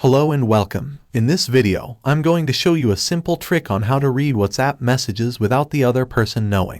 Hello and welcome. In this video, I'm going to show you a simple trick on how to read WhatsApp messages without the other person knowing.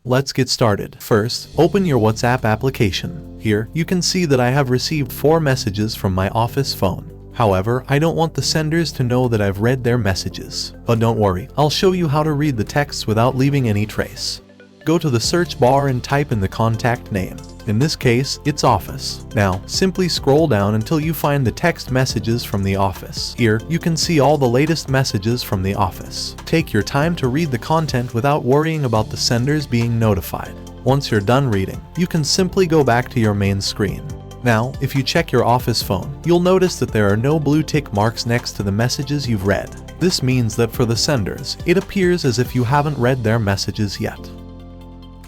Let's get started. First, open your WhatsApp application. Here, you can see that I have received 4 messages from my office phone. However, I don't want the senders to know that I've read their messages. But don't worry, I'll show you how to read the texts without leaving any trace. Go to the search bar and type in the contact name. In this case, it's Office. Now, simply scroll down until you find the text messages from the office. Here, you can see all the latest messages from the office. Take your time to read the content without worrying about the senders being notified. Once you're done reading, you can simply go back to your main screen. Now, if you check your office phone, you'll notice that there are no blue tick marks next to the messages you've read. This means that for the senders, it appears as if you haven't read their messages yet.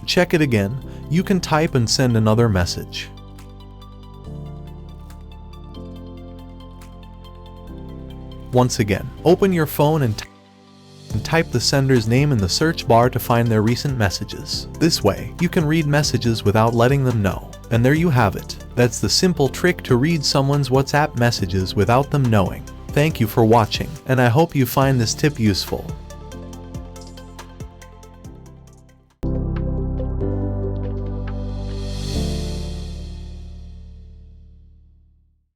Check it again. You can type and send another message. Once again, open your phone and type the sender's name in the search bar to find their recent messages. This way, you can read messages without letting them know. And there you have it. That's the simple trick to read someone's WhatsApp messages without them knowing. Thank you for watching, and I hope you find this tip useful.